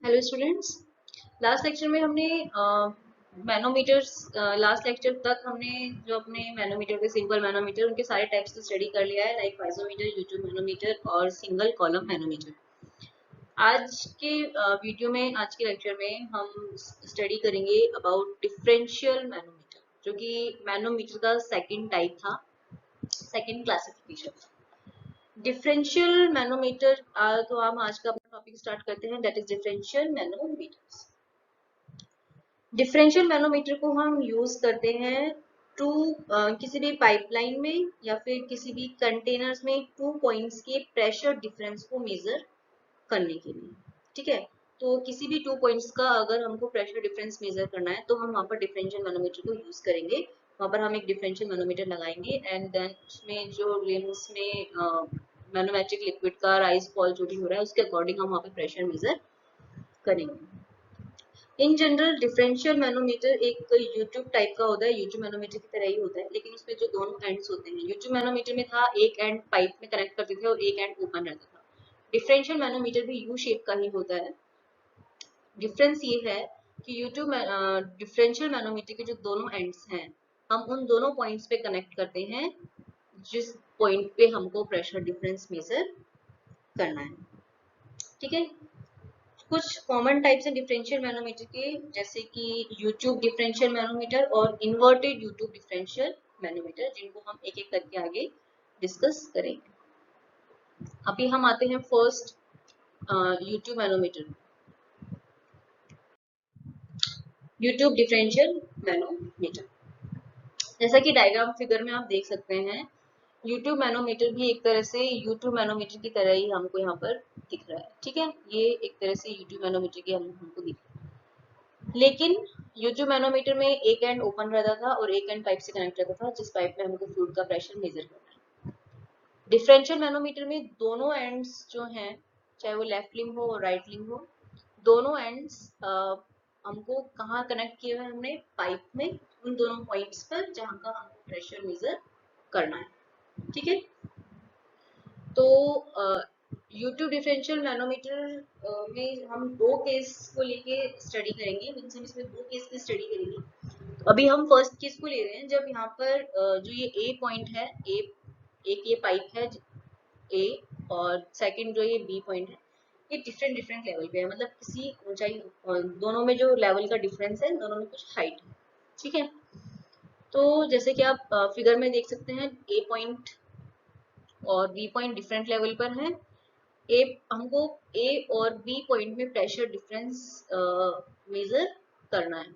Hello students. Last lecture में हमने manometers last lecture तक हमने जो अपने मैनोमीटर के सिंपल मैनोमीटर उनके सारे टाइप्स को स्टडी कर लिया है, लाइक पाइजोमीटर, यूट्यूब मैनोमीटर और सिंगल कॉलम मैनोमीटर। आज के वीडियो में, आज के लेक्चर में हम स्टडी करेंगे अबाउट डिफरेंशियल मैनोमीटर, जो कि मैनोमीटर का सेकंड टाइप था, सेकंड क्लासिफिकेशन। डिफरेंशियल मैनोमीटर, तो हम आज का अपना टॉपिक स्टार्ट करते हैं, that is differential manometers. Differential manometer को हम यूज करते हैं टू किसी भी पाइपलाइन में या फिर किसी भी कंटेनर्स में टू पॉइंट्स के प्रेशर डिफरेंस को मेजर करने के लिए। ठीक है, तो किसी भी टू पॉइंट्स का अगर हमको प्रेशर डिफरेंस मेजर करना है तो हम वहाँ पर डिफरेंशियल मैनोमीटर को यूज करेंगे। वहाँ पर हम एक डिफरेंशियल मैनोमीटर लगाएंगे एंड देन उसमें जो लिम्स में मैनोमेट्रिक लिक्विड का राइज फॉल जो भी हो रहा है उसके अकॉर्डिंग हम वहाँ पे प्रेशर मेजर करेंगे। इन जनरल डिफरेंशियल मैनोमीटर एक यूट्यूब टाइप का होता है, यूट्यूब मैनोमीटर की तरह ही होता है, लेकिन उसमें जो दोनों एंड्स होते हैं, यूट्यूब मैनोमीटर में था एक एंड पाइप में कनेक्ट करते थे और एक एंड ओपन रहता था। डिफरेंशियल मैनोमीटर भी यू शेप का ही होता है। डिफरेंस ये है कि यूट्यूब डिफरेंशियल मैनोमीटर के जो दोनों एंड्स हैं, हम उन दोनों पॉइंट्स पे कनेक्ट करते हैं जिस पॉइंट पे हमको प्रेशर डिफरेंस मेजर करना है। ठीक है, कुछ कॉमन टाइप्स हैं डिफरेंशियल मैनोमीटर के, जैसे कि यूट्यूब डिफरेंशियल मैनोमीटर और इन्वर्टेड यूट्यूब डिफरेंशियल मैनोमीटर, जिनको हम एक एक करके आगे डिस्कस करेंगे। अभी हम आते हैं first U tube manometer, YouTube differential manometer. जैसा कि डायग्राम फिगर में आप देख सकते हैं, यूट्यूब मैनोमीटर भी एक तरह से यूट्यूब मैनोमीटर की तरह ही हमको यहाँ पर दिख रहा है। ठीक है, ये एक तरह से यूट्यूब मैनोमीटर की हमको दिख रहा है, लेकिन यूट्यूब मैनोमीटर में एक एंड ओपन रहता था और एक एंड पाइप से कनेक्ट रहता था, जिस पाइप में हमको फ्लूइड का प्रेशर मेजर करना है। डिफरेंशियल मैनोमीटर में दोनों एंड्स जो हैं, चाहे वो लेफ्ट लिंब हो और राइट लिंब हो, दोनों एंड्स हमको कहाँ कनेक्ट किए हुए, हमने पाइप में उन दोनों पॉइंट्स पर जहाँ का हमको प्रेशर मेजर करना है। ठीक है, तो यूट्यूब डिफरेंशियल मैनोमीटर में हम दो केस को लेके स्टडी करेंगे, मींस हम इसमें दो केस की स्टडी करेंगे। तो अभी हम फर्स्ट केस को ले रहे हैं, जब यहाँ पर जो ये ए पॉइंट है, ए एक ये पाइप है ए, और सेकंड जो ये बी पॉइंट है, ये डिफरेंट डिफरेंट लेवल पे है, मतलब किसी ऊंचाई, दोनों में जो लेवल का डिफरेंस है, दोनों में कुछ हाइट है। ठीक है, तो जैसे कि आप फिगर में देख सकते हैं, ए पॉइंट और बी पॉइंट डिफरेंट लेवल पर है। ए हमको ए और बी पॉइंट में प्रेशर डिफरेंस मेजर करना है।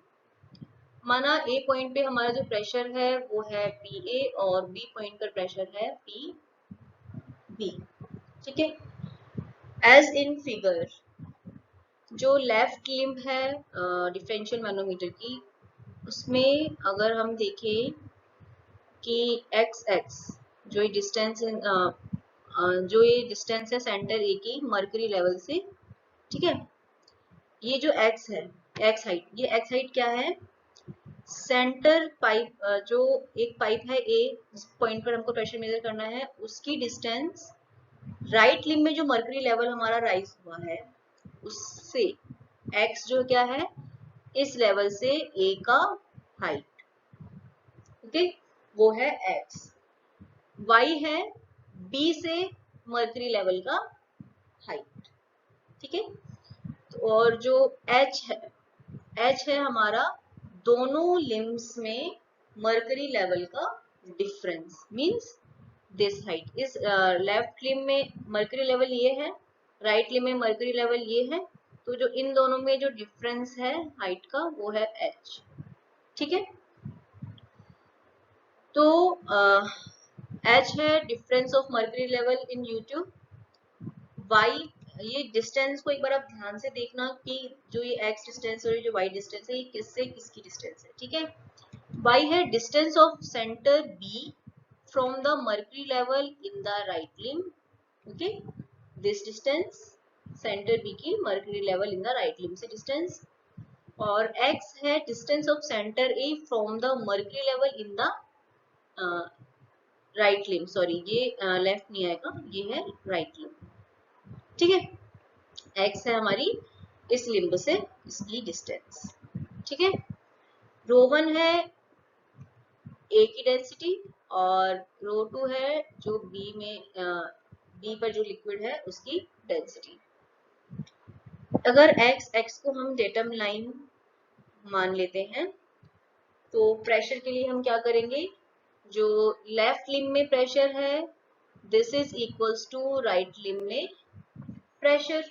माना ए पॉइंट पे हमारा जो प्रेशर है वो है पी ए और बी पॉइंट पर प्रेशर है पी बी। ठीक है, एज इन फिगर, जो लेफ्ट लिम्ब है डिफरेंशियल मैनोमीटर की, उसमें अगर हम देखें कि एक्स एक्स जो ये डिस्टेंस है, जो ये डिस्टेंस है सेंटर ए की मर्करी लेवल से, ठीक है, ये जो एक्स है, एक्स हाइट, ये एक्स हाइट क्या है, सेंटर पाइप, जो एक पाइप है ए, जिस पॉइंट पर हमको प्रेशर मेजर करना है, उसकी डिस्टेंस राइट लिम्ब में जो मर्करी लेवल हमारा राइज हुआ है उससे, एक्स जो क्या है, इस लेवल से ए का हाइट, ओके, वो है एक्स। वाई है बी से मर्करी लेवल का हाइट। ठीक है, और जो एच है, एच है हमारा दोनों लिम्स में मर्करी लेवल का डिफरेंस, मींस दिस हाइट। इस लेफ्ट लिम्ब में मर्करी लेवल ये है, राइट लिम्ब में मर्करी लेवल ये है, तो जो इन दोनों में जो डिफरेंस है हाइट का वो है एच। ठीक है, तो एच है difference of mercury level in U tube. Y, ये डिस्टेंस को एक बार आप ध्यान से देखना कि जो ये एक्स डिस्टेंस और ये जो वाई डिस्टेंस है, ये किससे किसकी डिस्टेंस है। ठीक है, वाई है distance of centre B from the mercury level in the right limb. Okay, this distance centre B की mercury level in the right limb से डिस्टेंस। और एक्स है distance of centre A from the mercury level in the right limb, sorry ये left नहीं आएगा, ये है right limb. ठीक है, एक्स है हमारी इस लिम्ब से इसकी डिस्टेंस, ठीक है। रो 1 है ए की डेंसिटी और रो 2 है जो बी में बी पर जो लिक्विड है उसकी डेंसिटी। अगर एक्स को हम डेटम लाइन मान लेते हैं तो प्रेशर के लिए हम क्या करेंगे, जो लेफ्ट लिम्ब में प्रेशर है this is equals to right limb में प्रेशर,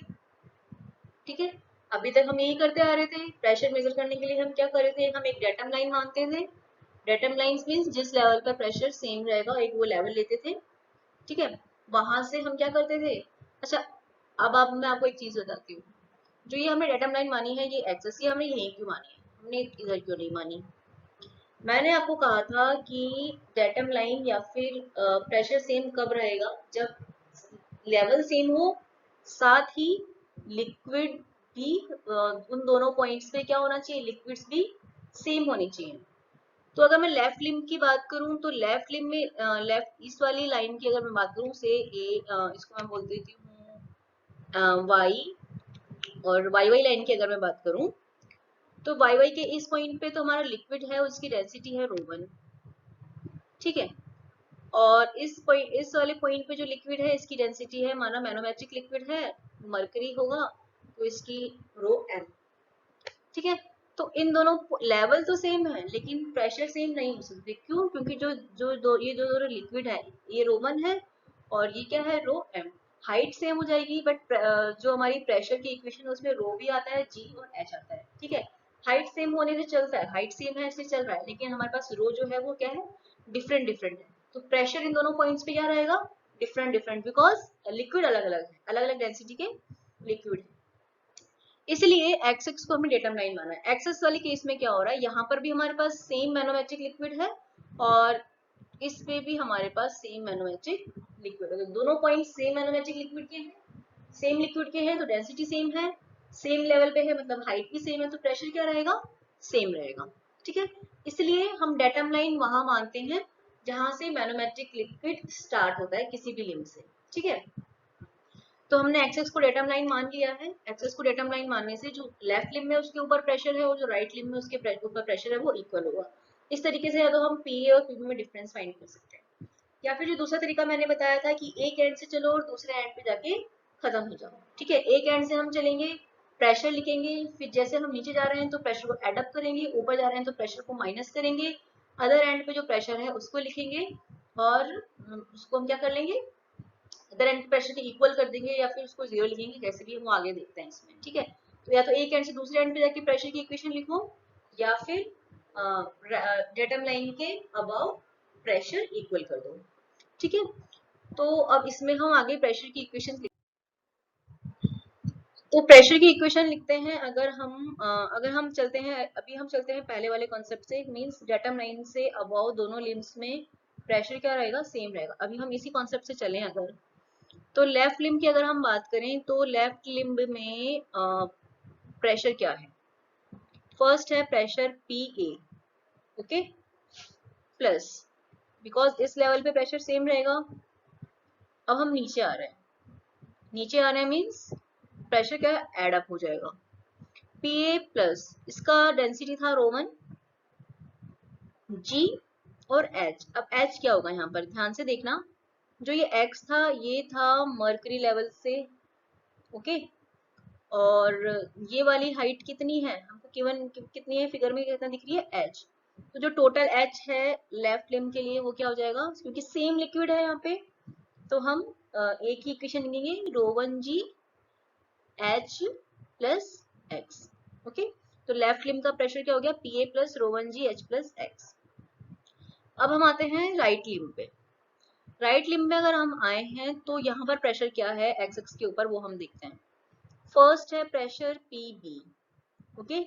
ठीक है। अभी तक हम यही करते आ रहे थे, प्रेशर मेजर करने के लिए हम क्या कर रहे थे, हम एक डेटम लाइन मानते थे। डेटम लाइंस मींस जिस लेवल का प्रेशर सेम रहेगा एक वो लेवल लेते थे, ठीक है। वहां से हम क्या करते थे, अच्छा अब मैं आपको एक चीज बताती हूँ, जो ये हमने डेटम लाइन मानी है ये एक्सेस, ये हमने यही क्यों मानी है, हमने इधर क्यों नहीं मानी। मैंने आपको कहा था कि डेटम लाइन या फिर प्रेशर सेम कब रहेगा, जब लेवल सेम हो, साथ ही लिक्विड भी उन दोनों पॉइंट्स पे क्या होना चाहिए, लिक्विड्स भी सेम होनी चाहिए। तो अगर मैं लेफ्ट लिम्ब की बात करूं तो लेफ्ट लिम्ब में लेफ्ट इस वाली लाइन की अगर मैं बात करूं से इसको मैं बोल देती हूँ वाई, और वाई वाई लाइन की अगर मैं बात करूं तो वाई वाई के इस पॉइंट पे तो हमारा लिक्विड है, उसकी डेंसिटी है रो 1, ठीक है। और इस वाले पॉइंट पे जो लिक्विड है इसकी डेंसिटी है, माना मैनोमेट्रिक लिक्विड है, मरकरी होगा तो इसकी रो 'm, ठीक है। तो इन दोनों लेवल तो सेम है लेकिन प्रेशर सेम नहीं हो सकते, क्यों, क्योंकि ये जो दोनों लिक्विड है ये रो 1 है और ये क्या है रो 'm। हाइट सेम हो जाएगी बट जो हमारी प्रेशर की इक्वेशन है उसमें रो भी आता है, जी और एच आता है, ठीक है। हाइट सेम होने से चलता है, हाइट सेम है इसलिए चल रहा है, लेकिन हमारे पास रो जो है वो क्या है, डिफरेंट डिफरेंट है। तो प्रेशर इन दोनों पॉइंट्स पे क्या रहेगा, डिफरेंट डिफरेंट, बिकॉज लिक्विड अलग अलग है, अलग अलग डेंसिटी के लिक्विड है। इसलिए एक्स को हमने डेटम लाइन माना है। एक्सेस वाले केस में क्या हो रहा है, यहाँ पर भी हमारे पास सेम मैनोमेट्रिक लिक्विड है और इस पे भी हमारे पास सेम मैनोमेट्रिक लिक्विड है। तो दोनों पॉइंट सेम मैनोमेट्रिक लिक्विड के हैं, सेम लिक्विड के हैं तो डेंसिटी सेम है, सेम लेवल पे है मतलब हाइट भी सेम है, तो प्रेशर क्या रहेगा, सेम रहेगा, ठीक है। इसलिए हम डेटम लाइन वहां मानते हैं जहां से मैनोमेट्रिक लिक्विड स्टार्ट होता है किसी भी लिम्ब से, ठीक है। तो हमने एक्सेस को डेटम लाइन मान लिया है। एक्सेस को डेटम लाइन मानने से जो लेफ्ट लिम्ब में उसके ऊपर प्रेशर है और जो राइट लिम्ब में उसके ऊपर प्रेशर है वो इक्वल होगा। इस तरीके से या तो हम पीए और पीबी में डिफरेंस फाइंड कर सकते हैं, या फिर जो दूसरा तरीका मैंने बताया था कि एक एंड से चलो और दूसरे एंड पे जाके खत्म हो जाओ, ठीक है। एक एंड से हम चलेंगे, प्रेशर लिखेंगे, फिर जैसे हम नीचे जा रहे हैं तो प्रेशर को एडअप करेंगे, ऊपर जा रहे हैं तो प्रेशर को माइनस करेंगे, अदर एंड पे जो प्रेशर है उसको लिखेंगे और उसको हम क्या कर लेंगे, अदर एंड प्रेशर के इक्वल कर देंगे या फिर उसको जीरो लिखेंगे, जैसे भी हम आगे देखते हैं इसमें, ठीक है। तो या तो एक एंड से दूसरे एंड पे जाके प्रेशर की इक्वेशन लिखो या फिर डेटम लाइन के अबव प्रेशर इक्वल कर दो, ठीक है। तो अब इसमें हम आगे प्रेशर की इक्वेशन, तो प्रेशर की इक्वेशन लिखते हैं। अगर हम चलते हैं, अभी हम चलते हैं पहले वाले कॉन्सेप्ट से, मींस डेटम लाइन से अबव दोनों लिम्ब्स में प्रेशर क्या रहेगा, सेम रहेगा। अभी हम इसी कॉन्सेप्ट से चलें अगर, तो लेफ्ट लिम्ब की अगर हम बात करें तो लेफ्ट लिम्ब में प्रेशर क्या है, फर्स्ट है pressure P A, okay, plus, because इस लेवल पे प्रेशर सेम रहेगा। अब हम नीचे आ रहे हैं, नीचे आ रहे हैं मीन्स प्रेशर क्या है, एड अप हो जाएगा, पी ए प्लस इसका डेंसिटी था रो 1, जी और एच। अब एच क्या होगा यहाँ पर ध्यान से देखना, जो ये एक्स था ये था मर्करी लेवल से, ओके, और ये वाली हाइट कितनी है हमको गिवन, कितनी है फिगर में कितना दिख रही है, एच। तो जो टोटल एच है लेफ्ट लिम्ब के लिए वो क्या हो जाएगा, क्योंकि सेम लिक्विड है यहाँ पे तो हम एक ही इक्वेशन लिखेंगे रो 1 जी एच प्लस एक्स, ओके। तो लेफ्ट लिम्ब का प्रेशर क्या हो गया, P A plus row 1 ji H plus x. अब हम आते हैं राइट लिम्ब पे। राइट लिम्ब में अगर हम आए हैं तो यहाँ पर प्रेशर क्या है एक्स एक्स के ऊपर वो हम देखते हैं। फर्स्ट है प्रेशर पी बी, ओके,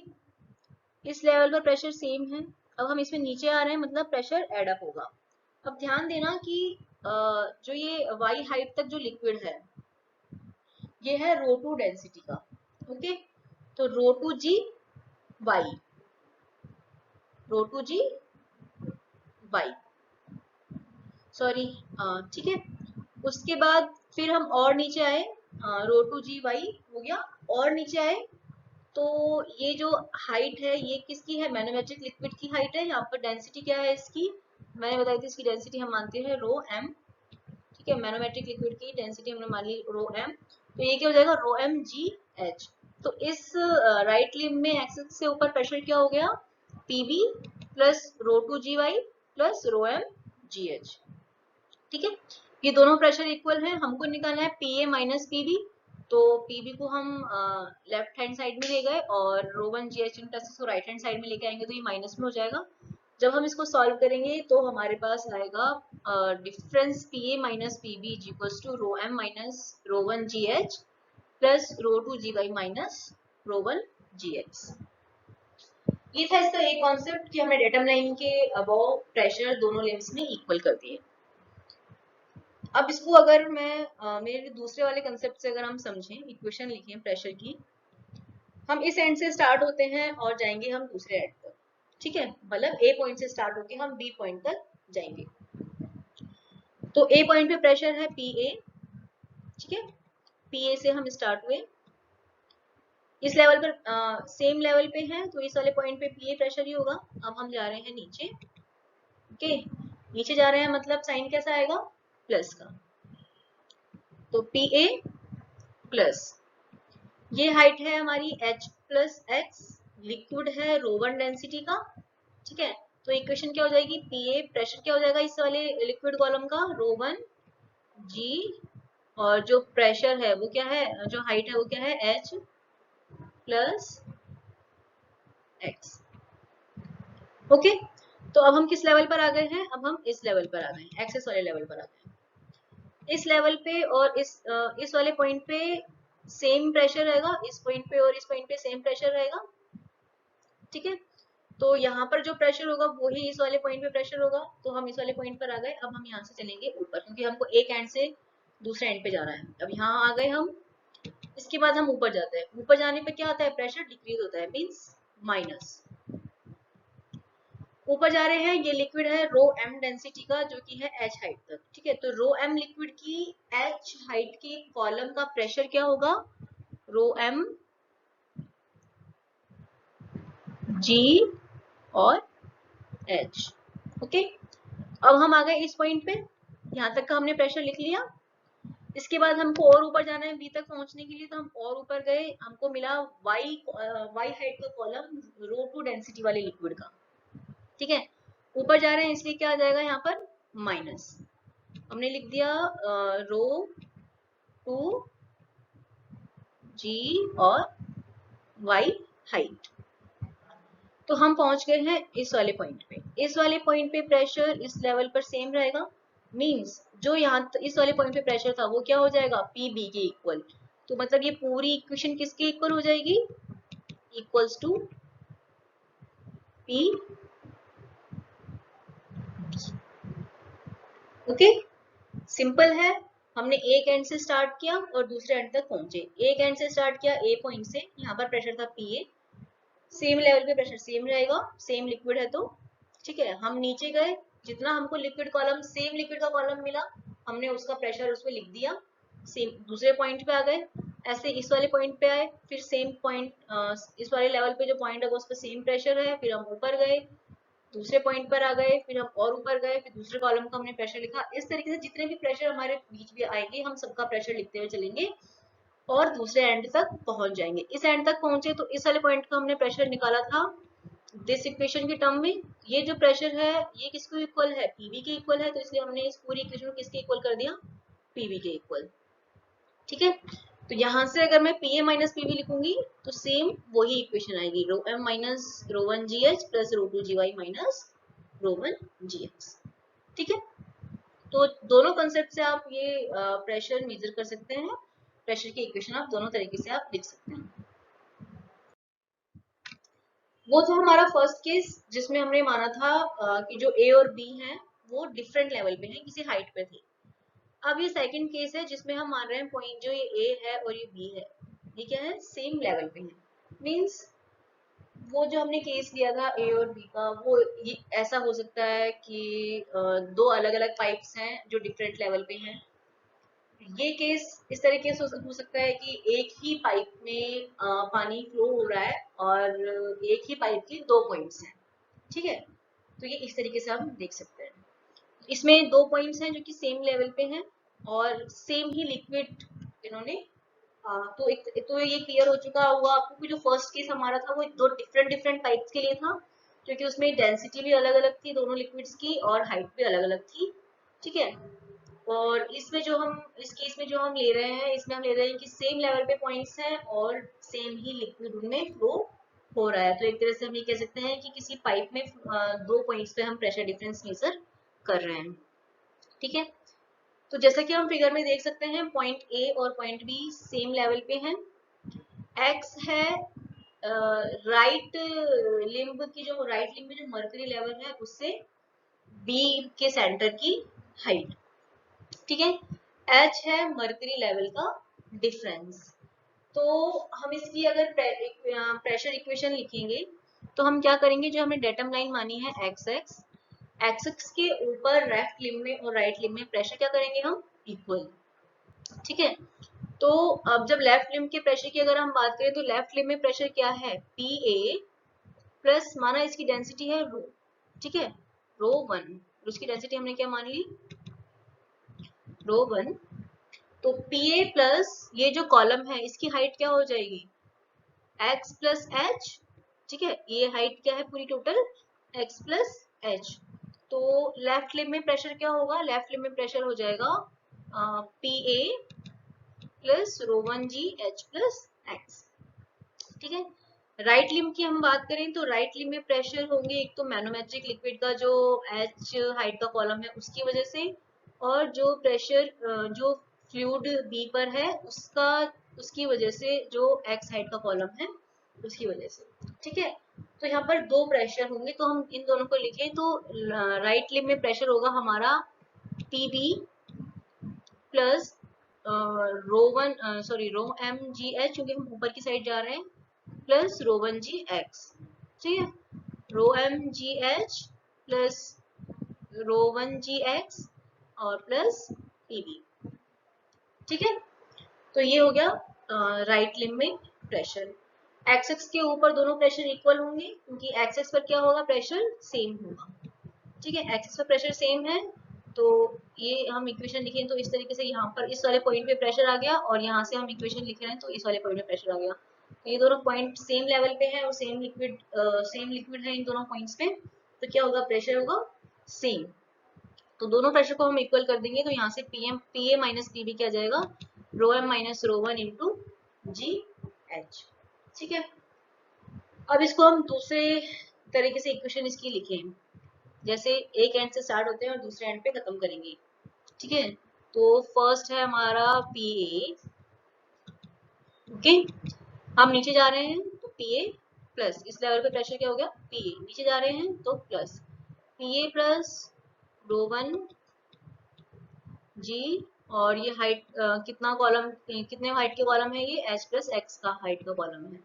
इस लेवल पर प्रेशर सेम है। अब हम इसमें नीचे आ रहे हैं मतलब प्रेशर एड अप होगा। अब ध्यान देना कि जो ये वाई हाइट तक जो लिक्विड है ये है रो 2 डेंसिटी का, ओके। तो रो 2 जी वाई, रो 2 जी वाई, सॉरी, ठीक है। उसके बाद फिर हम और नीचे आए, रो 2 जी वाई हो गया, और नीचे आए तो ये जो हाइट है ये किसकी है, मैनोमेट्रिक लिक्विड की हाइट है। यहाँ पर डेंसिटी क्या है इसकी, मैंने बताई थी इसकी डेंसिटी हम मानते हैं रो एम। ठीक है, मैनोमेट्रिक लिक्विड की डेंसिटी हमने मान ली रो एम, तो ये क्या हो जाएगा रो एम जी एच। तो इस राइट लिम्ब में एक्सिस से ऊपर प्रेशर क्या हो गया, P B plus rho two G Y plus rho M G H. ठीक है, ये दोनों प्रेशर इक्वल है, हमको निकालना है पीए माइनस पीबी। तो पीबी को हम लेफ्ट हैंड साइड में ले गए और रो वन जी एच को राइट हैंड साइड में लेके आएंगे तो ये माइनस में हो जाएगा। जब हम इसको सॉल्व करेंगे तो हमारे पास आएगा difference P A minus P B is equals to rho M minus rho one G H plus rho two G Y minus rho one G X. ये था इसका एक कॉन्सेप्ट कि हमने डेटम लाइन के अबव प्रेशर दोनों लिम्स में इक्वल कर दिए। अब इसको अगर मैं मेरे दूसरे वाले कंसेप्ट से अगर हम समझें, इक्वेशन लिखें प्रेशर की, हम इस एंड से स्टार्ट होते हैं और जाएंगे हम दूसरे एंड तक। ठीक है, मतलब ए पॉइंट से स्टार्ट होके हम बी पॉइंट तक जाएंगे। तो ए पॉइंट पे प्रेशर है पी ए। ठीक है, पी ए से हम स्टार्ट हुए, इस लेवल पर सेम लेवल पे है तो इस वाले पॉइंट पे पी ए प्रेशर ही होगा। अब हम जा रहे हैं नीचे। ओके, नीचे जा रहे हैं मतलब साइन कैसा आएगा, प्लस का। तो पी ए प्लस, ये हाइट है हमारी h प्लस एक्स, लिक्विड है रो वन डेंसिटी का। ठीक है, तो इक्वेशन क्या हो जाएगी, पी ए प्रेशर क्या हो जाएगा इस वाले लिक्विड कॉलम का, रो वन जी, और जो प्रेशर है वो क्या है, जो हाइट है वो क्या है h प्लस एक्स। ओके, तो अब हम किस लेवल पर आ गए हैं, अब हम इस लेवल पर आ गए हैं, एक्सेस वाले लेवल पर आ गए हैं। इस लेवल पे और इस वाले पॉइंट पे सेम प्रेशर रहेगा, इस पॉइंट पे और इस पॉइंट पे सेम प्रेशर रहेगा। ठीक है, तो यहाँ पर जो प्रेशर होगा वही इस वाले पॉइंट पे प्रेशर होगा। तो हम इस वाले पॉइंट पर आ गए। अब हम यहाँ से चलेंगे ऊपर क्योंकि हमको एक एंड से दूसरे एंड पे जाना है। अब यहाँ आ गए हम, इसके बाद हम ऊपर जाते हैं। ऊपर जाने पे क्या आता है, प्रेशर डिक्रीज होता है, मीन्स माइनस। ऊपर जा रहे हैं, ये लिक्विड है रो एम डेंसिटी का जो कि है एच हाइट तक। ठीक है, तो रो एम लिक्विड की एच हाइट के कॉलम का प्रेशर क्या होगा, रो एम जी और एच। ओके, अब हम आ गए इस पॉइंट पे, यहाँ तक का हमने प्रेशर लिख लिया। इसके बाद हमको और ऊपर जाना है बी तक पहुंचने के लिए, तो हम और ऊपर गए, हमको मिला वाई हाइट का कॉलम रो टू डेंसिटी वाले लिक्विड का। ठीक है, ऊपर जा रहे हैं इसलिए क्या आ जाएगा यहाँ पर माइनस, हमने लिख दिया रो टू जी और वाई हाइट। तो हम पहुंच गए हैं इस वाले पॉइंट पे। इस वाले पॉइंट पे प्रेशर इस लेवल पर सेम रहेगा, मींस जो यहाँ इस वाले पॉइंट पे प्रेशर था वो क्या हो जाएगा, पी बी के इक्वल। तो मतलब ये पूरी इक्वेशन किसके इक्वल हो जाएगी, equals to P. Okay, simple है। हमने एक एंड से स्टार्ट किया और दूसरे एंड तक पहुंचे। एक एंड से स्टार्ट किया ए पॉइंट से, यहाँ पर प्रेशर था पी ए, सेम लेवल पे प्रेशर सेम रहेगा, सेम लिक्विड है तो। ठीक है, हम नीचे गए, जितना हमको लिक्विड कॉलम सेम लिक्विड का कॉलम मिला हमने उसका प्रेशर उसमें लिख दिया। सेम दूसरे पॉइंट पे आ गए, ऐसे इस वाले पॉइंट पे आए, फिर सेम पॉइंट इस वाले लेवल पे जो पॉइंट है उस पर सेम प्रेशर है, फिर हम ऊपर गए, दूसरे पॉइंट पर आ गए, फिर हम और ऊपर गए, फिर दूसरे कॉलम का हमने प्रेशर लिखा। इस तरीके से जितने भी प्रेशर हमारे बीच में आएंगे हम सबका प्रेशर लिखते हुए चलेंगे और दूसरे एंड तक पहुंच जाएंगे। इस एंड तक पहुंचे तो इस वाले पॉइंट का हमने प्रेशर निकाला था दिस इक्वेशन के टर्म में। ये जो प्रेशर है ये किसको इक्वल है, पीवी के इक्वल है, तो इसलिए हमने इस पूरी इक्वेशन को किसके इक्वल कर दिया, पीवी के इक्वल। ठीक है, तो यहां से अगर मैं पी ए माइनस पीवी लिखूंगी तो सेम वही इक्वेशन आएगी, rho M minus rho one G H plus rho two G Y minus rho one G X. ठीक है, तो दोनों कंसेप्ट से आप ये प्रेशर मेजर कर सकते हैं। प्रेशर की इक्वेशन आप दोनों तरीके से आप लिख सकते हैं। वो था हमारा फर्स्ट केस जिसमें हमने माना था कि जो ए और बी हैं वो डिफरेंट लेवल पे हैं, किसी हाइट पे थे। अब ये सेकंड केस है जिसमें हम मान रहे हैं पॉइंट जो ये ए है और ये बी है ये क्या है, सेम लेवल पे है। मींस वो जो हमने केस लिया था ए और बी का, वो ये ऐसा हो सकता है कि दो अलग अलग पाइप्स हैं जो डिफरेंट लेवल पे हैं, ये केस इस तरीके से हो सकता है कि एक ही पाइप में पानी फ्लो हो रहा है और एक ही पाइप के दो पॉइंट्स हैं, ठीक है। तो ये इस तरीके से हम देख सकते हैं। इसमें दो पॉइंट्स हैं जो कि सेम लेवल पे हैं और सेम ही लिक्विड इन्होंने तो एक तो ये क्लियर हो चुका हुआ आपको कि जो फर्स्ट केस हमारा था वो दो डिफरेंट डिफरेंट पाइप्स के लिए था, क्योंकि उसमें डेंसिटी भी अलग अलग थी दोनों लिक्विड्स की और हाइट भी अलग अलग थी, ठीक है। और इसमें जो हम इस केस में जो हम ले रहे हैं, इसमें हम ले रहे हैं कि सेम लेवल पे पॉइंट्स हैं और सेम ही लिक्विड उनमें फ्लो हो रहा है। तो एक तरह से हम ये कह सकते हैं कि किसी पाइप में दो पॉइंट्स पे हम प्रेशर डिफरेंस मेजर कर रहे हैं, ठीक है। तो जैसा कि हम फिगर में देख सकते हैं पॉइंट ए और पॉइंट बी सेम लेवल पे हैं। एक्स है राइट लिम्ब की, जो राइट लिम्ब में जो मर्करी लेवल है उससे बी के सेंटर की हाइट, ठीक है। एच है मर्करी लेवल का डिफरेंस। तो हम इसकी अगर प्रेशर इक्वेशन लिखेंगे तो हम क्या करेंगे, जो हमने डेटम लाइन मानी है एक्स एक्स, एक्स एक्स के ऊपर लेफ्ट लिम्ब में और राइट लिम्ब में प्रेशर क्या करेंगे हम इक्वल, ठीक है। तो अब जब लेफ्ट लिम्ब के प्रेशर की अगर हम बात करें तो लेफ्ट लिम्ब में प्रेशर क्या है पी ए प्लस, माना इसकी डेंसिटी है रो, ठीक है, रो वन, उसकी डेंसिटी हमने क्या मान ली रो वन। तो पी ए प्लस ये जो कॉलम है इसकी हाइट क्या हो जाएगी एक्स प्लस एच, ठीक है। ये हाइट क्या है पूरी टोटल एक्स प्लस एच। तो लेफ्ट लिम्ब में प्रेशर क्या होगा, लेफ्ट लिम्ब में प्रेशर हो जाएगा P A plus rho one G H plus x, ठीक है। राइट लिम्ब की हम बात करें तो राइट लिम्ब में प्रेशर होंगे एक तो मैनोमेट्रिक लिक्विड का जो एच हाइट का कॉलम है उसकी वजह से, और जो प्रेशर जो फ्लूइड बी पर है उसका उसकी वजह से जो एक्स हाइट का कॉलम है उसकी वजह से, ठीक है। तो यहाँ पर दो प्रेशर होंगे तो हम इन दोनों को लिखें तो राइट लिम्ब में प्रेशर होगा हमारा P B plus rho one sorry rho M G H, क्योंकि हम ऊपर की साइड जा रहे हैं, plus rho one G X, ठीक है। Rho M G H plus rho one G X और प्लस पीबी, ठीक है। तो ये हो गया राइट लिम्ब में प्रेशर। एक्स के ऊपर दोनों प्रेशर इक्वल होंगे क्योंकि एक्स पर क्या होगा प्रेशर सेम होगा, ठीक है। एक्सिस पर प्रेशर सेम है तो ये हम इक्वेशन लिखें तो इस तरीके से यहाँ पर इस वाले पॉइंट पे प्रेशर आ गया और यहाँ से हम इक्वेशन लिख रहे हैं तो इस वाले पॉइंट पे प्रेशर आ गया। तो ये दोनों पॉइंट सेम लेवल पे है और सेम लिक्विड है इन दोनों पॉइंट्स पे, तो क्या होगा प्रेशर होगा सेम। तो दोनों प्रेशर को हम इक्वल कर देंगे तो यहाँ से P A minus P B क्या जाएगा rho M minus rho one into G H, ठीक है। अब इसको हम दूसरे तरीके से इक्वेशन इसकी लिखें, जैसे एक एंड से स्टार्ट होते हैं और दूसरे एंड पे खत्म करेंगे, ठीक है। तो फर्स्ट है हमारा पी ए, ओके। हम नीचे जा रहे हैं तो पी ए प्लस इस लेवल पे प्रेशर क्या हो गया पी ए, नीचे जा रहे हैं तो plus P A plus rho one G, और ये हाइट कितना कॉलम कितने हाइट के कॉलम है ये एच प्लस एक्स का हाइट का कॉलम है,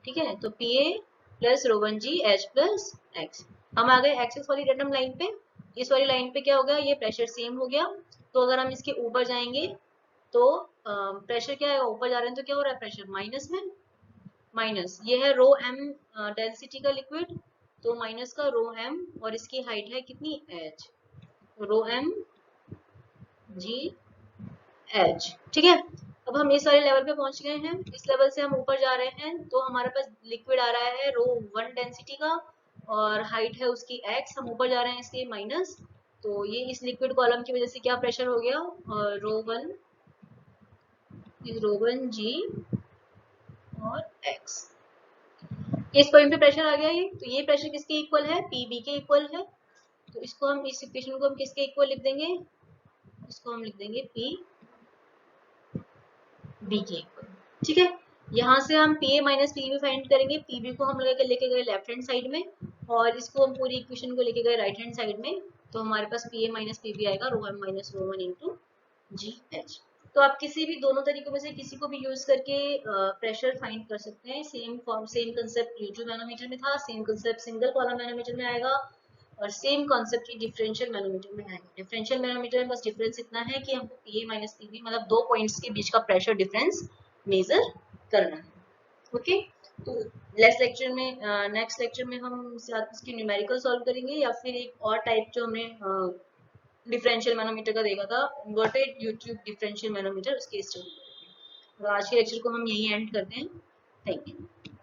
ठीक है। तो P A plus rho one G H plus x, हम आ गए एक्सेस वाली डेटम लाइन पे। इस वाली लाइन पे क्या हो गया ये प्रेशर सेम हो गया, तो अगर हम इसके ऊपर जाएंगे तो प्रेशर क्या है ऊपर जा रहे हैं तो क्या हो रहा है प्रेशर माइनस में, माइनस ये है रो एम डेंसिटी का लिक्विड, तो माइनस का रो एम और इसकी हाइट है कितनी एच, रो एम जी एच, ठीक है। अब हम इस वाले लेवल पे पहुंच गए हैं, इस लेवल से हम ऊपर जा रहे हैं तो हमारे पास लिक्विड आ रहा है रो वन डेंसिटी का और हाइट है उसकी एक्स, हम ऊपर जा रहे हैं इसलिए माइनस, तो ये इस लिक्विड कॉलम की वजह से क्या प्रेशर हो गया रो वन जी और एक्स। इस पॉइंट पे प्रेशर आ गया ये, तो ये प्रेशर किसके इक्वल है पीबी के इक्वल है, तो इसको हम इस इक्वेशन को हम किसके इक्वल लिख देंगे, इसको हम लिख देंगे पी बी के इक्वल, ठीक है। यहाँ से हम P A minus P B find करेंगे, पीबी को हम लेके गए लेफ्ट हैंड साइड में और इसको हम पूरी इक्वेशन को लेके गए राइट हैंड साइड में, तो हमारे पास P A minus P B आएगा rho M minus rho one into G H. तो आप किसी भी दोनों तरीकों में से किसी को भी यूज करके प्रेशर फाइंड कर सकते हैं। Same form same concept U tube manometer में था, same concept single column manometer में आएगा। और सेम कॉन्सेप्ट ही डिफरेंशियल मैनोमीटर में है। डिफरेंशियल मैनोमीटर में बस डिफरेंस इतना है कि हमको पीए माइनस पीबी मतलब दो पॉइंट्स के बीच का प्रेशर डिफरेंस मेजर करना है। ओके, तो नेक्स्ट लेक्चर में हम इसकी न्यूमेरिकल सॉल्व करेंगे या फिर एक और टाइप जो हमने डिफरेंशियल मैनोमीटर का देखा था, इन्वर्टेड यूट्यूब डिफरेंशियल मैनोमीटर, उसकी स्टडी करेंगे। तो आज के लेक्चर को हम यही एंड करते हैं। Thank you.